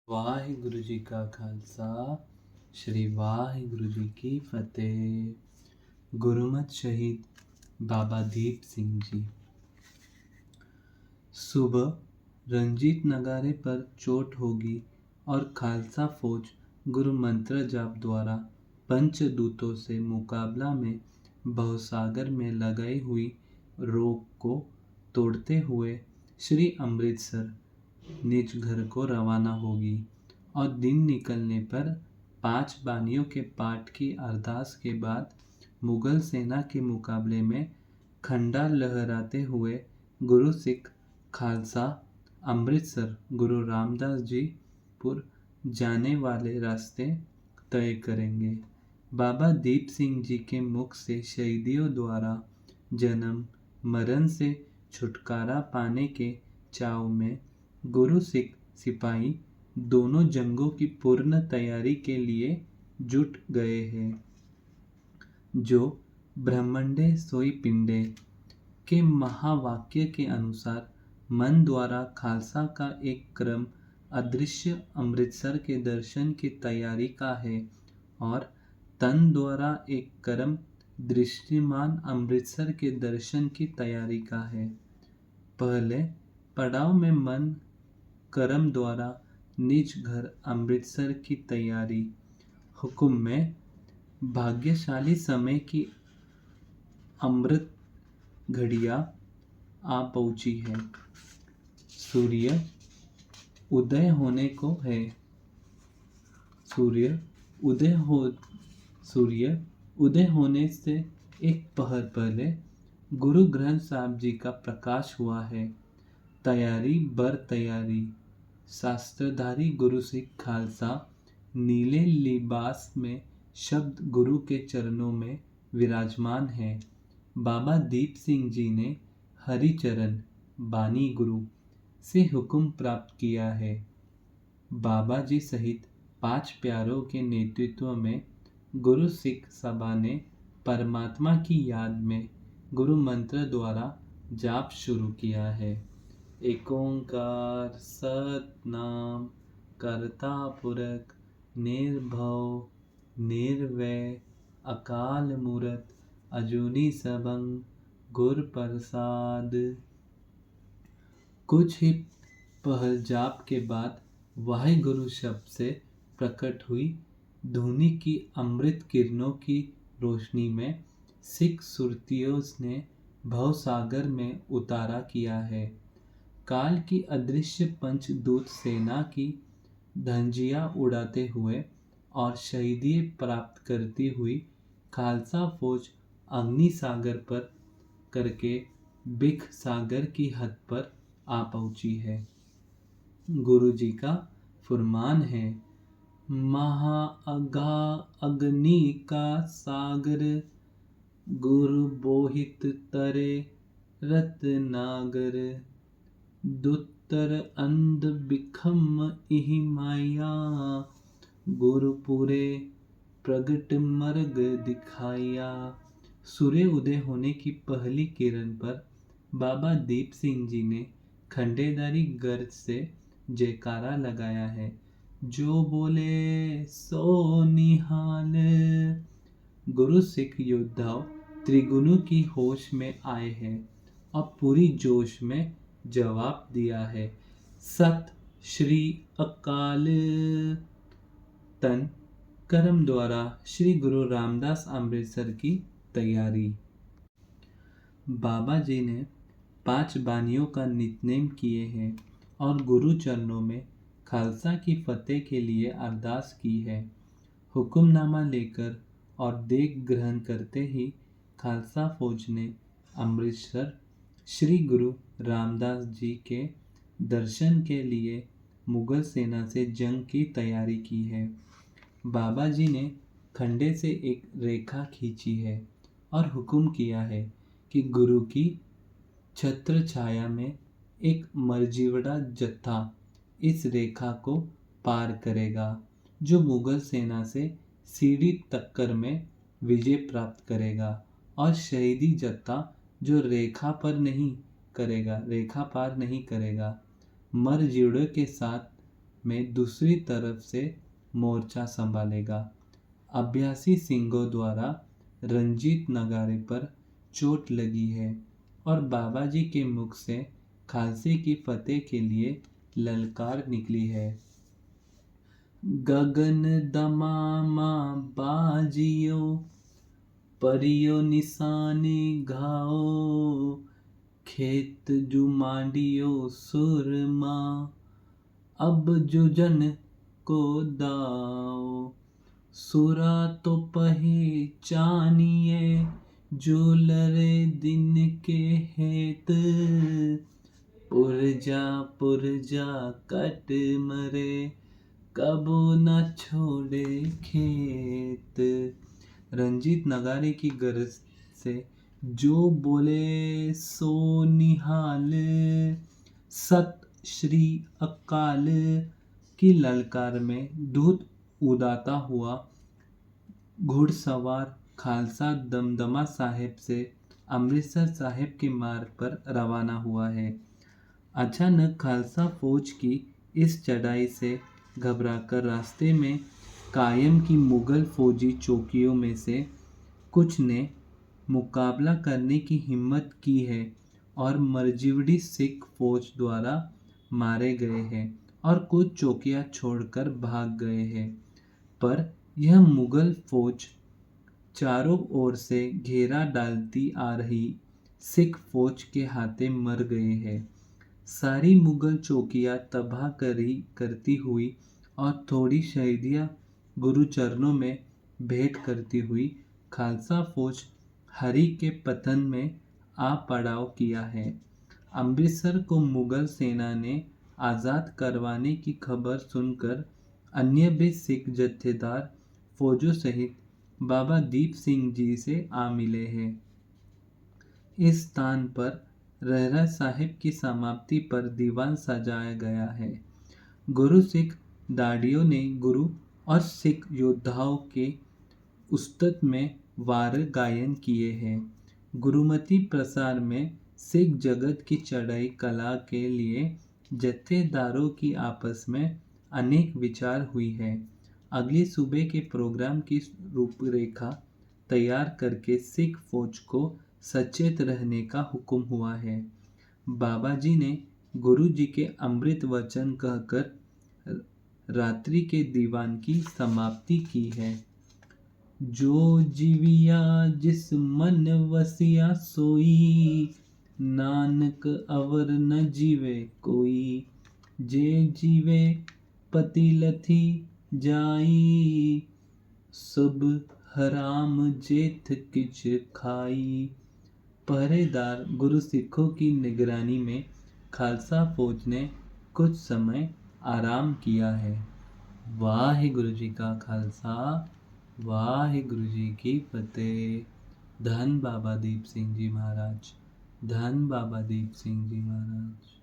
ਵਾਹਿਗੁਰੂ ਜੀ ਕਾ ਖਾਲਸਾ श्री वाहिगुरु जी की फतेह। गुरुमत शहीद बाबा दीप सिंह जी। सुबह रंजीत नगारे पर चोट होगी और खालसा फौज गुरु मंत्र जाप द्वारा पंचदूतों से मुकाबला में भवसागर में लगाई हुई रोक को तोड़ते हुए श्री अमृतसर निज घर को रवाना होगी और दिन निकलने पर 5 बानियों के पाठ की अरदास के बाद मुगल सेना के मुकाबले में खंडा लहराते हुए गुरु सिख खालसा अमृतसर गुरु रामदास जी पुर जाने वाले रास्ते तय करेंगे। बाबा दीप सिंह जी के मुख से शहीदियों द्वारा जन्म मरण से छुटकारा पाने के चाव में गुरु सिख सिपाही दोनों जंगों की पूर्ण तैयारी के लिए जुट गए हैं। जो ब्रह्मंडे सोई पिंडे के महावाक्य के अनुसार मन द्वारा खालसा का एक क्रम अदृश्य अमृतसर के दर्शन की तैयारी का है और तन द्वारा एक क्रम दृष्टिमान अमृतसर के दर्शन की तैयारी का है। पहले पड़ाव में मन कर्म द्वारा निज घर अमृतसर की तैयारी। हुक्म में भाग्यशाली समय की अमृत घड़िया आ पहुंची है। सूर्य उदय होने को है। सूर्य उदय होने से एक पहर पहले गुरु ग्रंथ साहब जी का प्रकाश हुआ है। तैयारी बर तैयारी। शास्त्रधारी गुरु सिख खालसा नीले लिबास में शब्द गुरु के चरणों में विराजमान है। बाबा दीप सिंह जी ने हरिचरण बानी गुरु से हुक्म प्राप्त किया है। बाबा जी सहित 5 प्यारों के नेतृत्व में गुरु सिख सभा ने परमात्मा की याद में गुरु मंत्र द्वारा जाप शुरू किया है। एक ओंकार सतनाम करता पुरख निर्भव निर्वैर अकाल मूरत अजूनी सबंग गुर प्रसाद। कुछ ही पहल जाप के बाद वाहिगुरु शब्द से प्रकट हुई धुनी की अमृत किरणों की रोशनी में सिख सुरतियों ने भवसागर में उतारा किया है। काल की अदृश्य पंचदूत सेना की धंजिया उड़ाते हुए और शहीदी प्राप्त करती हुई खालसा फौज अग्नि सागर पर करके बिख सागर की हद पर आ पहुंची है। गुरु जी का फरमान है, महाअगा अग्नि का सागर गुरु बोहित तरे रत्नागर दुत्तर अंध बिखम इहि माया गुरुपुरे प्रगट मर्ग दिखाया। सूर्य उदय होने की पहली किरण पर बाबा दीप सिंह जी ने खंडेदारी गर्ज से जयकारा लगाया है। जो बोले सो निहाल। गुरु सिख योद्धाओं त्रिगुणों की होश में आए हैं और पूरी जोश में जवाब दिया है, सत श्री अकाल। तन कर्म द्वारा श्री गुरु रामदास अमृतसर की तैयारी। बाबा जी ने 5 बानियों का नितनेम किए हैं और गुरु चरणों में खालसा की फतेह के लिए अरदास की है। हुक्मनामा लेकर और देख ग्रहण करते ही खालसा फौज ने अमृतसर श्री गुरु रामदास जी के दर्शन के लिए मुगल सेना से जंग की तैयारी की है। बाबा जी ने खंडे से एक रेखा खींची है और हुक्म किया है कि गुरु की छत्र छाया में एक मरजीवड़ा जत्था इस रेखा को पार करेगा जो मुगल सेना से सीढ़ी टक्कर में विजय प्राप्त करेगा और शहीदी जत्था जो रेखा पार नहीं करेगा मरजीवड़े के साथ में दूसरी तरफ से मोर्चा संभालेगा। अभ्यासी सिंहों द्वारा रंजीत नगारे पर चोट लगी है और बाबा जी के मुख से खालसे की फतेह के लिए ललकार निकली है। गगन दमामा बाजियो, परियो निशाने घाओ, खेत जुमाडियो सुरमा, अब जुजन को दाओ, सुरा तो पहचानिए, जो लरे दिन के हेत, पुरजा पुरजा कट मरे, कबो न छोड़े खेत। रंजीत नगारे की गरज से जो बोले सो निहाल, सत श्री अकाल की ललकार में दूध उदाता हुआ घुड़सवार खालसा दमदमा साहिब से अमृतसर साहिब के मार्ग पर रवाना हुआ है। अचानक खालसा फौज की इस चढ़ाई से घबराकर रास्ते में कायम की मुगल फौजी चौकियों में से कुछ ने मुकाबला करने की हिम्मत की है और मरजिवड़ी सिख फौज द्वारा मारे गए हैं और कुछ चौकियां छोड़कर भाग गए हैं। पर यह मुगल फौज चारों ओर से घेरा डालती आ रही सिख फौज के हाथे मर गए हैं। सारी मुगल चौकियां तबाह करती हुई और थोड़ी शहीदियां गुरुचरणों में भेंट करती हुई खालसा फौज हरि के पतन में आ पड़ाव किया है। अमृतसर को मुगल सेना ने आज़ाद करवाने की खबर सुनकर अन्य भी सिख जत्थेदार फौजों सहित बाबा दीप सिंह जी से आ मिले हैं। इस स्थान पर रहरा साहिब की समाप्ति पर दीवान सजाया गया है। गुरु सिख दाढ़ियों ने गुरु और सिख योद्धाओं के उस्तत में वार गायन किए हैं। गुरुमति प्रसार में सिख जगत की चढ़ाई कला के लिए जत्थेदारों की आपस में अनेक विचार हुई है। अगली सूबे के प्रोग्राम की रूपरेखा तैयार करके सिख फौज को सचेत रहने का हुक्म हुआ है। बाबा जी ने गुरु जी के अमृत वचन कहकर रात्रि के दीवान की समाप्ति की है। जो जीविया जिस मन वसिया सोई, नानक अवर न जीवे कोई, जे जीवे पति लथी जाई, सब हराम जेठ किच खाई। पहरेदार गुरु सिखों की निगरानी में खालसा फौज ने कुछ समय आराम किया है। वाहिगुरु जी का खालसा, वाहिगुरु जी की फतेह। धन बाबा दीप सिंह जी महाराज, धन बाबा दीप सिंह जी महाराज।